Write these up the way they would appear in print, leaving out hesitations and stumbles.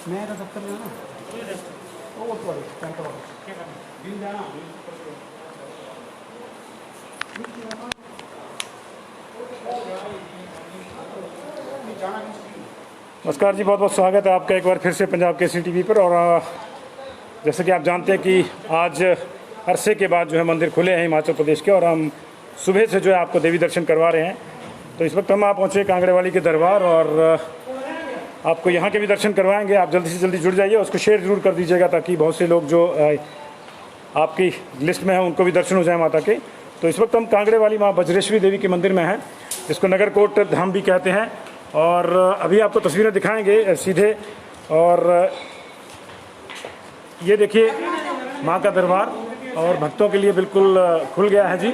मैं तो दफ्तर में हूँ ना। वो तो कैंपर वाला बिल जाना नमस्कार जी, बहुत बहुत स्वागत है आपका एक बार फिर से पंजाब केसरी टीवी पर। और जैसे कि आप जानते हैं कि आज अरसे के बाद जो है मंदिर खुले हैं हिमाचल प्रदेश के, और हम सुबह से जो है आपको देवी दर्शन करवा रहे हैं। तो इस वक्त हम पहुँचे कांगड़ेवाली के दरबार और आपको यहाँ के भी दर्शन करवाएंगे। आप जल्दी से जल्दी जुड़ जाइए, उसको शेयर जरूर कर दीजिएगा ताकि बहुत से लोग जो आपकी लिस्ट में हैं उनको भी दर्शन हो जाए माता के। तो इस वक्त हम कांगड़ेवाली माँ बज्रेश्वरी देवी के मंदिर में हैं, जिसको नगरकोट धाम भी कहते हैं। और अभी आपको तस्वीरें दिखाएंगे सीधे। और ये देखिए माँ का दरबार और भक्तों के लिए बिल्कुल खुल गया है जी।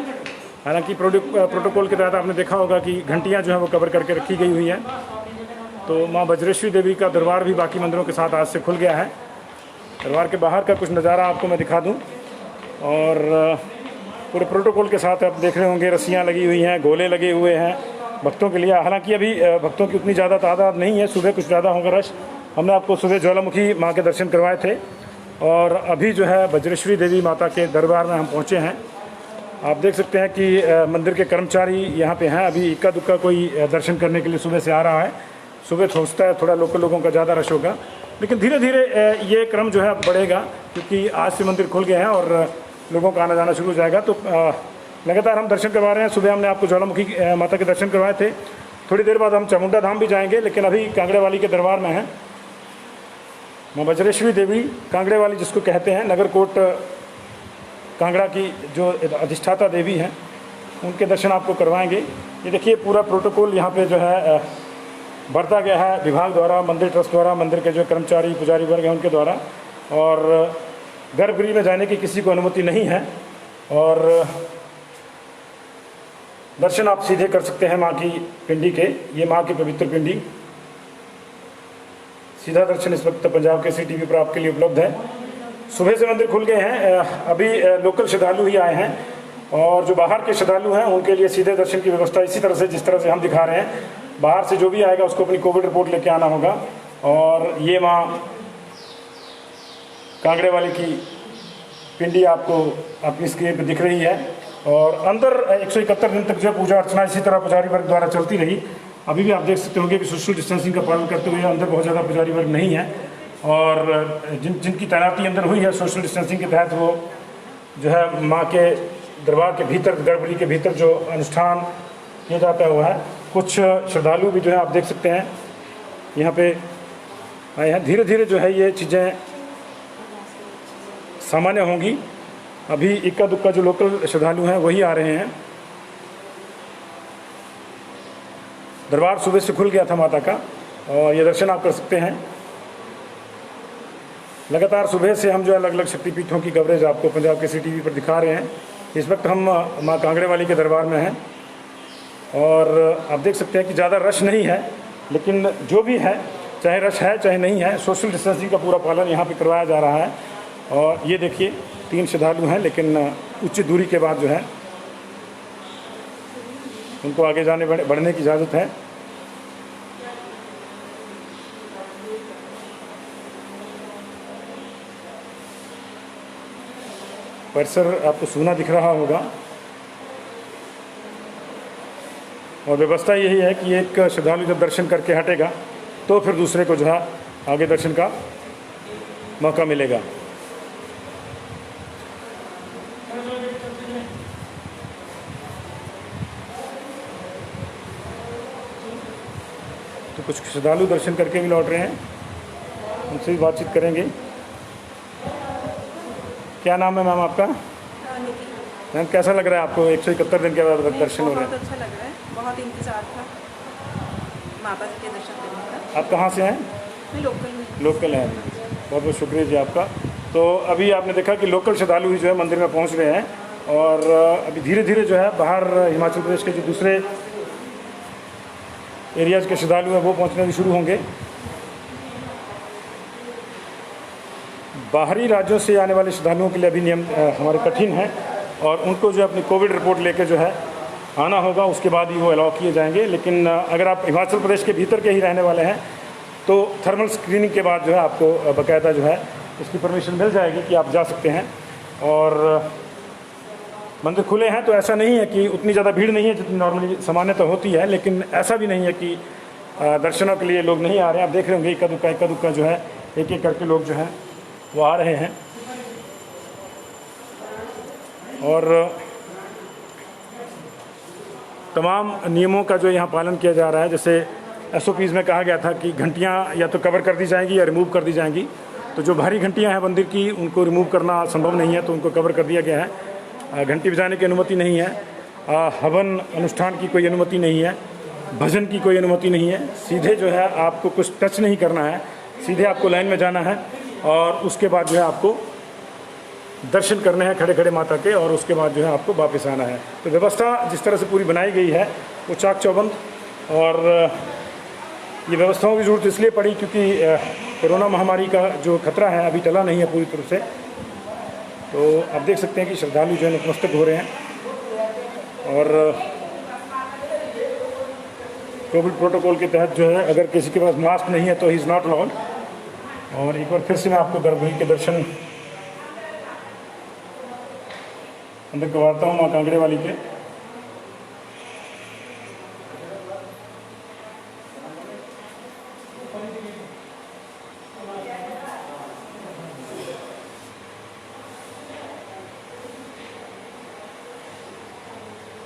हालांकि प्रोटोकॉल के तहत आपने देखा होगा कि घंटियाँ जो है वो कवर करके रखी गई हुई हैं। तो माँ बज्रेश्वरी देवी का दरबार भी बाकी मंदिरों के साथ आज से खुल गया है। दरबार के बाहर का कुछ नज़ारा आपको मैं दिखा दूँ। और पूरे प्रोटोकॉल के साथ आप देख रहे होंगे, रस्सियाँ लगी हुई हैं, गोले लगे हुए हैं भक्तों के लिए। हालांकि अभी भक्तों की उतनी ज़्यादा तादाद नहीं है, सुबह कुछ ज़्यादा होगा रश। हमने आपको सुबह ज्वालामुखी माँ के दर्शन करवाए थे और अभी जो है बज्रेश्वरी देवी माता के दरबार में हम पहुँचे हैं। आप देख सकते हैं कि मंदिर के कर्मचारी यहाँ पे हैं। अभी इक्का दुक्का कोई दर्शन करने के लिए सुबह से आ रहा है। सुबह सोचता है थोड़ा लोकल लोगों का ज़्यादा रश होगा, लेकिन धीरे धीरे ये क्रम जो है बढ़ेगा, क्योंकि आज से मंदिर खुल गए हैं और लोगों का आना जाना शुरू हो जाएगा। तो लगातार हम दर्शन करवा रहे हैं। सुबह हमने आपको ज्वालामुखी माता के दर्शन करवाए थे। थोड़ी देर बाद हम चामुंडा धाम भी जाएंगे, लेकिन अभी कांगड़ेवाली के दरबार में हैं। माँ बज्रेश्वरी देवी कांगड़ेवाली जिसको कहते हैं, नगरकोट कांगड़ा की जो अधिष्ठाता देवी हैं, उनके दर्शन आपको करवाएंगे। ये देखिए पूरा प्रोटोकॉल यहाँ पे जो है बरता गया है विभाग द्वारा, मंदिर ट्रस्ट द्वारा, मंदिर के जो कर्मचारी पुजारी वर्ग हैं उनके द्वारा। और गर्भगृह में जाने की किसी को अनुमति नहीं है और दर्शन आप सीधे कर सकते हैं माँ की पिंडी के। ये माँ की पवित्र पिंडी, सीधा दर्शन इस वक्त पंजाब केसरी टीवी पर आपके लिए उपलब्ध है। सुबह से मंदिर खुल गए हैं। अभी लोकल श्रद्धालु ही आए हैं और जो बाहर के श्रद्धालु हैं उनके लिए सीधे दर्शन की व्यवस्था इसी तरह से जिस तरह से हम दिखा रहे हैं। बाहर से जो भी आएगा उसको अपनी कोविड रिपोर्ट लेके आना होगा। और ये माँ कांगड़ेवाली की पिंडी आपको अपनी स्क्रीन पर दिख रही है। और अंदर 171 दिन तक जो पूजा अर्चना इसी तरह पुजारी वर्ग द्वारा चलती रही। अभी भी आप देख सकते होंगे कि सोशल डिस्टेंसिंग का पालन करते हुए अंदर बहुत ज़्यादा पुजारी वर्ग नहीं है। और जिनकी तैनाती अंदर हुई है सोशल डिस्टेंसिंग के तहत, वो जो है माँ के दरबार के भीतर, गर्भगृह के भीतर जो अनुष्ठान किया जाता है वो है। कुछ श्रद्धालु भी जो है आप देख सकते हैं यहाँ पे आए हैं। धीरे धीरे जो है ये चीज़ें सामान्य होंगी। अभी इक्का दुक्का जो लोकल श्रद्धालु हैं वही आ रहे हैं। दरबार सुबह से खुल गया था माता का और ये दर्शन आप कर सकते हैं। लगातार सुबह से हम जो अलग अलग शक्तिपीठों की कवरेज आपको पंजाब केसरी टीवी पर दिखा रहे हैं। इस वक्त हम माँ कांगड़ेवाली के दरबार में हैं और आप देख सकते हैं कि ज़्यादा रश नहीं है, लेकिन जो भी है, चाहे रश है चाहे नहीं है, सोशल डिस्टेंसिंग का पूरा पालन यहाँ पे करवाया जा रहा है। और ये देखिए 3 श्रद्धालु हैं, लेकिन उच्च दूरी के बाद जो है उनको आगे जाने बढ़ने की इजाज़त है। परिसर आपको सूना दिख रहा होगा और व्यवस्था यही है कि एक श्रद्धालु जब दर्शन करके हटेगा तो फिर दूसरे को जो है आगे दर्शन का मौका मिलेगा। तो कुछ श्रद्धालु दर्शन करके भी लौट रहे हैं, उनसे भी बातचीत करेंगे। क्या नाम है मैम आपका? मैम कैसा लग रहा है आपको 171 दिन के बाद दर्शन हो रहे हैं? बहुत अच्छा लग रहा है, बहुत इंतजार था माता जी के दर्शन करने का। आप कहाँ से हैं? मैं लोकल हैं। बहुत बहुत शुक्रिया जी आपका। तो अभी आपने देखा कि लोकल श्रद्धालु ही जो है मंदिर में पहुँच रहे हैं और अभी धीरे धीरे जो है बाहर हिमाचल प्रदेश के जो दूसरे एरियाज़ के श्रद्धालु हैं वो पहुँचने भी शुरू होंगे। बाहरी राज्यों से आने वाले श्रद्धालुओं के लिए अभी नियम हमारे कठिन हैं और उनको जो अपनी कोविड रिपोर्ट लेके जो है आना होगा, उसके बाद ही वो अलाउ किए जाएंगे। लेकिन अगर आप हिमाचल प्रदेश के भीतर के ही रहने वाले हैं तो थर्मल स्क्रीनिंग के बाद जो है आपको बाकायदा जो है इसकी परमिशन मिल जाएगी कि आप जा सकते हैं। और मंदिर खुले हैं तो ऐसा नहीं है कि उतनी ज़्यादा भीड़ नहीं है जितनी नॉर्मली सामान्यतः होती है, लेकिन ऐसा भी नहीं है कि दर्शनों के लिए लोग नहीं आ रहे हैं। आप देख रहे होंगे इक्का दुक्का जो है एक एक करके लोग जो हैं वो आ रहे हैं। और तमाम नियमों का जो यहाँ पालन किया जा रहा है, जैसे SOPs में कहा गया था कि घंटियाँ या तो कवर कर दी जाएंगी या रिमूव कर दी जाएंगी। तो जो भारी घंटियाँ हैं मंदिर की उनको रिमूव करना संभव नहीं है, तो उनको कवर कर दिया गया है। घंटी बजाने की अनुमति नहीं है, हवन अनुष्ठान की कोई अनुमति नहीं है, भजन की कोई अनुमति नहीं है। सीधे जो है आपको कुछ टच नहीं करना है, सीधे आपको लाइन में जाना है और उसके बाद जो है आपको दर्शन करने हैं खड़े खड़े माता के, और उसके बाद जो है आपको वापस आना है। तो व्यवस्था जिस तरह से पूरी बनाई गई है वो चाक चौबंद। और ये व्यवस्थाओं की ज़रूरत इसलिए पड़ी क्योंकि कोरोना महामारी का जो खतरा है अभी टला नहीं है पूरी तरह से। तो आप देख सकते हैं कि श्रद्धालु जो है नतमस्तक हो रहे हैं। और कोविड प्रोटोकॉल के तहत जो है अगर किसी के पास मास्क नहीं है तो ही इज़ नॉट अलाउड। और एक बार फिर से मैं आपको गर्भगृह के दर्शन अंदर करवाता हूँ माँ कांगड़े वाली के।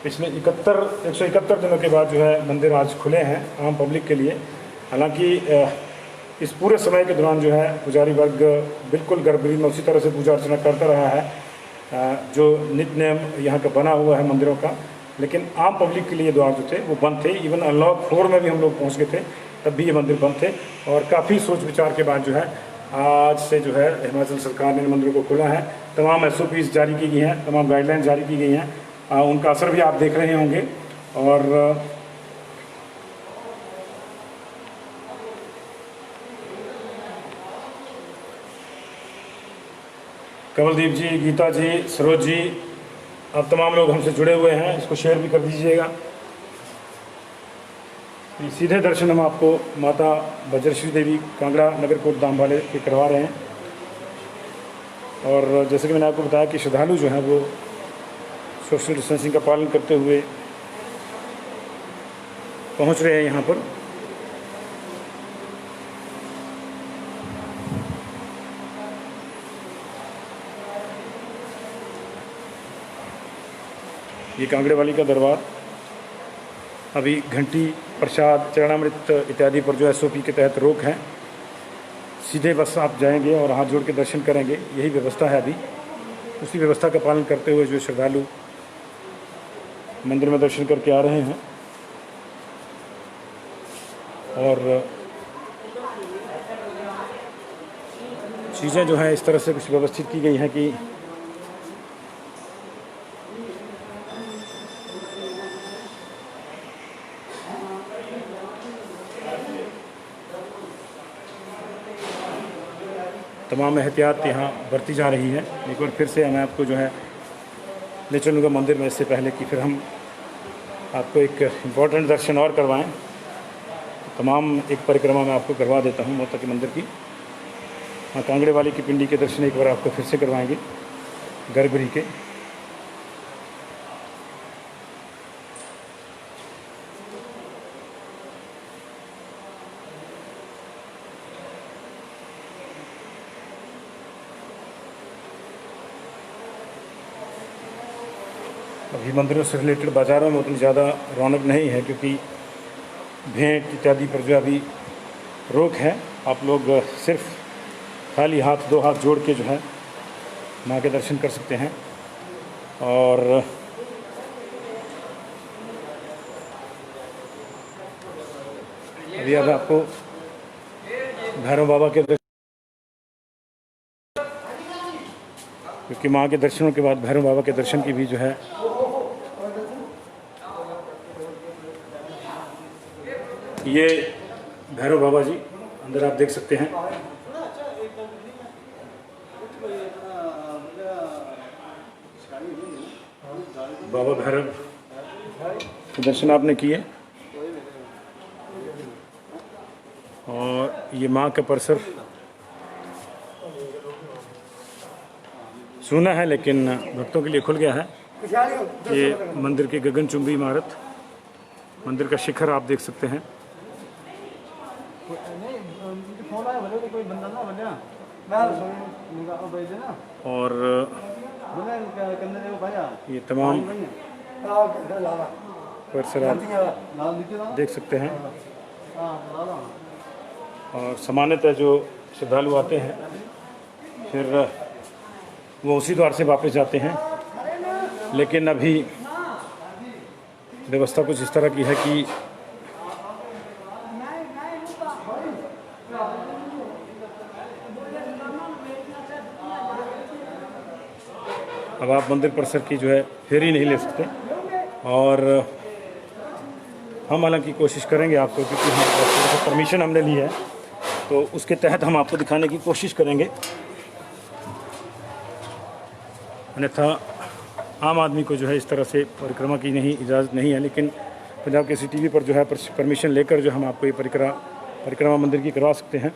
पिछले 171 दिनों के बाद जो है मंदिर आज खुले हैं आम पब्लिक के लिए। हालांकि इस पूरे समय के दौरान जो है पुजारी वर्ग बिल्कुल गर्भगृह में उसी तरह से पूजा अर्चना करता रहा है जो नित्य नियम यहाँ का बना हुआ है मंदिरों का। लेकिन आम पब्लिक के लिए द्वार जो थे वो बंद थे। इवन अनलॉक 4 में भी हम लोग पहुँच गए थे, तब भी ये मंदिर बंद थे। और काफ़ी सोच विचार के बाद जो है आज से जो है हिमाचल सरकार ने मंदिरों को खोला है। तमाम SOPs जारी की गई हैं, तमाम गाइडलाइन जारी की गई हैं, उनका असर भी आप देख रहे होंगे। और कमलदीप जी, गीता जी, सरोज जी, आप तमाम लोग हमसे जुड़े हुए हैं, इसको शेयर भी कर दीजिएगा। सीधे दर्शन हम आपको माता बज्रश्री देवी कांगड़ा नगरकोट धाम वाले के करवा रहे हैं। और जैसे कि मैंने आपको बताया कि श्रद्धालु जो हैं वो सोशल डिस्टेंसिंग का पालन करते हुए पहुंच रहे हैं यहाँ पर। ये कांगड़े वाली का दरबार। अभी घंटी, प्रसाद, चरणामृत इत्यादि पर जो SOP के तहत रोक है। सीधे बस आप जाएंगे और हाथ जोड़ के दर्शन करेंगे, यही व्यवस्था है। अभी उसी व्यवस्था का पालन करते हुए जो श्रद्धालु मंदिर में दर्शन करके आ रहे हैं। और चीज़ें जो हैं इस तरह से कुछ व्यवस्थित की गई हैं कि तमाम एहतियात यहाँ बरती जा रही है। एक बार फिर से मैं आपको जो है ले चलूँगा मंदिर में, इससे पहले कि फिर हम आपको एक इम्पॉर्टेंट दर्शन और करवाएं। तमाम एक परिक्रमा मैं आपको करवा देता हूँ माता के मंदिर की। हाँ, कांगड़े वाली की पिंडी के दर्शन एक बार आपको फिर से करवाएंगे गर्भगृह के। अभी मंदिरों से रिलेटेड बाज़ारों में उतनी ज़्यादा रौनक नहीं है क्योंकि भेंट इत्यादि पर जो अभी रोक है। आप लोग सिर्फ खाली हाथ, 2 हाथ जोड़ के जो है माँ के दर्शन कर सकते हैं। और अभी अब आपको भैरव बाबा के दर्शन, क्योंकि माँ के दर्शनों के बाद भैरव बाबा के दर्शन की भी जो है ये भैरव बाबा जी अंदर आप देख सकते हैं। बाबा भैरव के दर्शन आपने किए। और ये माँ का परिसर सूना है लेकिन भक्तों के लिए खुल गया है। ये मंदिर की गगनचुंबी इमारत, मंदिर का शिखर आप देख सकते हैं। और ये तमाम परिसर आप देख सकते हैं। और सामान्यतः जो श्रद्धालु आते हैं फिर वो उसी द्वार से वापस जाते हैं, लेकिन अभी व्यवस्था कुछ इस तरह की है कि अब आप मंदिर परिसर की जो है फेरी नहीं ले सकते। और हम हालांकि कोशिश करेंगे आपको, क्योंकि हम परमिशन हमने ली है तो उसके तहत हम आपको दिखाने की कोशिश करेंगे, अन्यथा आम आदमी को जो है इस तरह से परिक्रमा की नहीं इजाज़त नहीं है। लेकिन पंजाब केसरी टीवी पर जो है परमिशन लेकर जो हम आपको ये परिक्रमा मंदिर की करवा सकते हैं।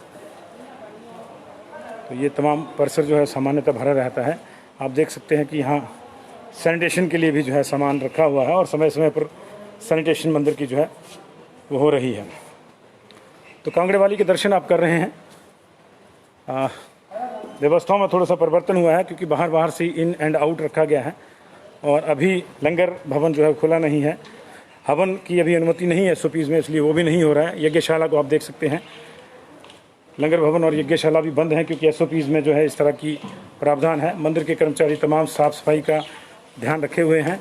तो ये तमाम परिसर जो है सामान्यतः भरा रहता है। आप देख सकते हैं कि यहाँ सैनिटेशन के लिए भी जो है सामान रखा हुआ है और समय समय पर सैनिटेशन मंदिर की जो है वो हो रही है। तो कांगड़ेवाली के दर्शन आप कर रहे हैं। व्यवस्थाओं में थोड़ा सा परिवर्तन हुआ है क्योंकि बाहर से इन एंड आउट रखा गया है और अभी लंगर भवन जो है खुला नहीं है। हवन की अभी अनुमति नहीं है SOPs में, इसलिए वो भी नहीं हो रहा है। यज्ञशाला को आप देख सकते हैं, लंगर भवन और यज्ञशाला भी बंद हैं क्योंकि SOPs में जो है इस तरह की प्रावधान है। मंदिर के कर्मचारी तमाम साफ सफाई का ध्यान रखे हुए हैं।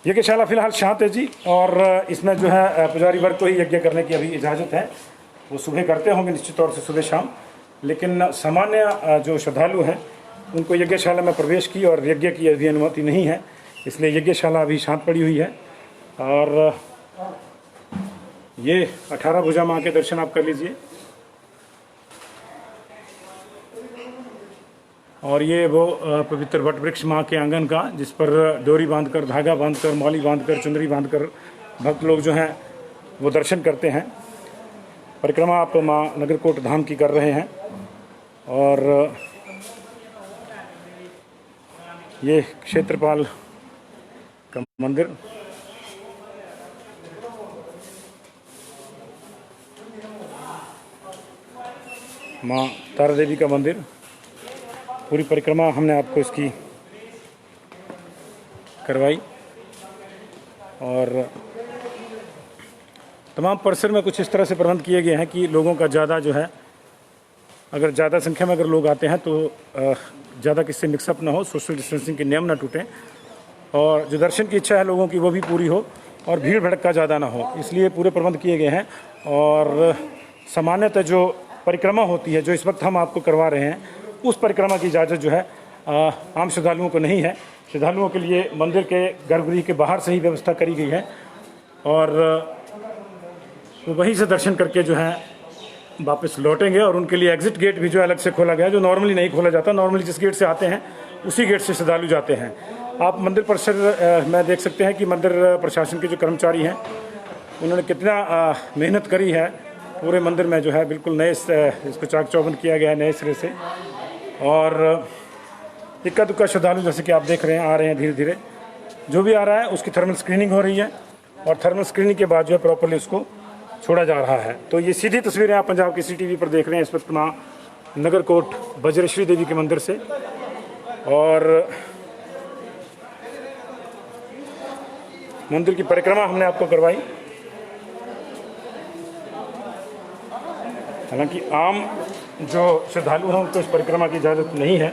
यज्ञशाला फिलहाल शांत है जी, और इसमें जो है पुजारी वर्ग को ही यज्ञ करने की अभी इजाज़त है। वो सुबह करते होंगे निश्चित तौर से, सुबह शाम, लेकिन सामान्य जो श्रद्धालु हैं उनको यज्ञशाला में प्रवेश की और यज्ञ की अभी अनुमति नहीं है, इसलिए यज्ञशाला अभी शांत पड़ी हुई है। और ये 18 भुजा माँ के दर्शन आप कर लीजिए। और ये वो पवित्र वट वृक्ष माँ के आंगन का, जिस पर डोरी बांधकर, धागा बांधकर, मौली बांधकर, चुंदरी बांधकर भक्त लोग जो हैं वो दर्शन करते हैं। परिक्रमा आप माँ नगरकोट धाम की कर रहे हैं। और ये क्षेत्रपाल का मंदिर, माँ तारा देवी का मंदिर, पूरी परिक्रमा हमने आपको इसकी करवाई। और तमाम परिसर में कुछ इस तरह से प्रबंध किए गए हैं कि लोगों का ज़्यादा जो है, अगर ज़्यादा संख्या में अगर लोग आते हैं तो ज़्यादा किससे मिक्सअप ना हो, सोशल डिस्टेंसिंग के नियम ना टूटें, और जो दर्शन की इच्छा है लोगों की वो भी पूरी हो और भीड़ भड़का ज़्यादा ना हो, इसलिए पूरे प्रबंध किए गए हैं। और सामान्यतः जो परिक्रमा होती है, जो इस वक्त हम आपको करवा रहे हैं, उस परिक्रमा की इजाज़त जो है आम श्रद्धालुओं को नहीं है। श्रद्धालुओं के लिए मंदिर के गर्भगृह के बाहर से ही व्यवस्था करी गई है और वो वहीं से दर्शन करके जो है वापस लौटेंगे। और उनके लिए एग्जिट गेट भी जो अलग से खोला गया, जो नॉर्मली नहीं खोला जाता। नॉर्मली जिस गेट से आते हैं उसी गेट से श्रद्धालु जाते हैं। आप मंदिर परिसर में देख सकते हैं कि मंदिर प्रशासन के जो कर्मचारी हैं उन्होंने कितना मेहनत करी है। पूरे मंदिर में जो है बिल्कुल नए इसको चाक चौबंद किया गया है नए सिरे से। और इक्का दुक्का श्रद्धालु जैसे कि आप देख रहे हैं आ रहे हैं धीरे धीरे। जो भी आ रहा है उसकी थर्मल स्क्रीनिंग हो रही है और थर्मल स्क्रीनिंग के बाद जो है प्रॉपरली उसको छोड़ा जा रहा है। तो ये सीधी तस्वीरें आप पंजाब केसरी टीवी पर देख रहे हैं इस वक्त माँ नगरकोट बज्रेश्वरी देवी के मंदिर से। और मंदिर की परिक्रमा हमने आपको करवाई। हालांकि आम जो श्रद्धालु हैं उनको इस परिक्रमा की इजाज़त नहीं है।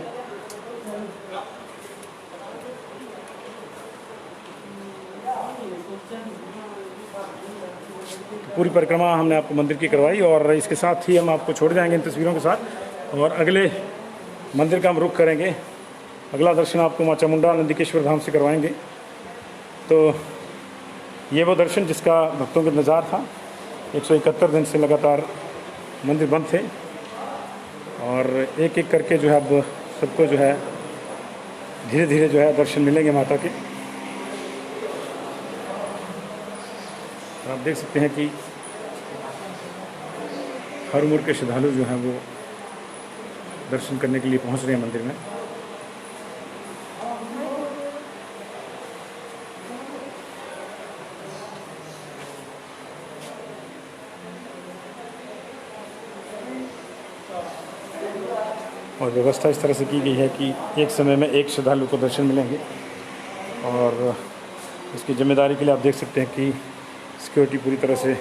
पूरी परिक्रमा हमने आपको मंदिर की करवाई और इसके साथ ही हम आपको छोड़ जाएंगे इन तस्वीरों के साथ और अगले मंदिर का हम रुख करेंगे। अगला दर्शन आपको माँ चामुंडा नंदिकेश्वर धाम से करवाएंगे। तो ये वो दर्शन जिसका भक्तों का इंतज़ार था। 171 दिन से लगातार मंदिर बंद थे और एक एक करके जो है अब सबको जो है धीरे धीरे जो है दर्शन मिलेंगे माता के। आप देख सकते हैं कि हर उम्र के श्रद्धालु जो हैं वो दर्शन करने के लिए पहुंच रहे हैं मंदिर में। और व्यवस्था इस तरह से की गई है कि एक समय में एक श्रद्धालु को दर्शन मिलेंगे, और इसकी जिम्मेदारी के लिए आप देख सकते हैं कि सिक्योरिटी पूरी तरह से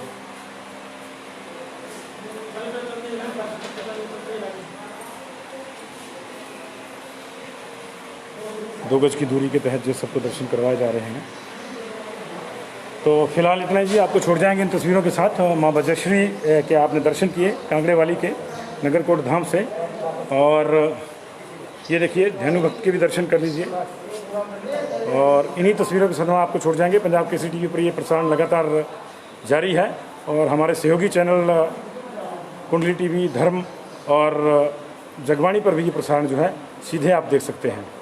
दो गज की दूरी के तहत जो सबको दर्शन करवाए जा रहे हैं। तो फिलहाल इतना ही जी, आपको छोड़ जाएंगे इन तस्वीरों के साथ। माँ बज्रेश्वरी के आपने दर्शन किए कांगड़े वाली के नगरकोट धाम से, और ये देखिए धेनु भक्त के भी दर्शन कर लीजिए। और इन्हीं तस्वीरों के साथ हम आपको छोड़ जाएंगे। पंजाब केसरी टीवी पर ये प्रसारण लगातार जारी है, और हमारे सहयोगी चैनल कुंडली टीवी, धर्म और जगबाणी पर भी ये प्रसारण जो है सीधे आप देख सकते हैं।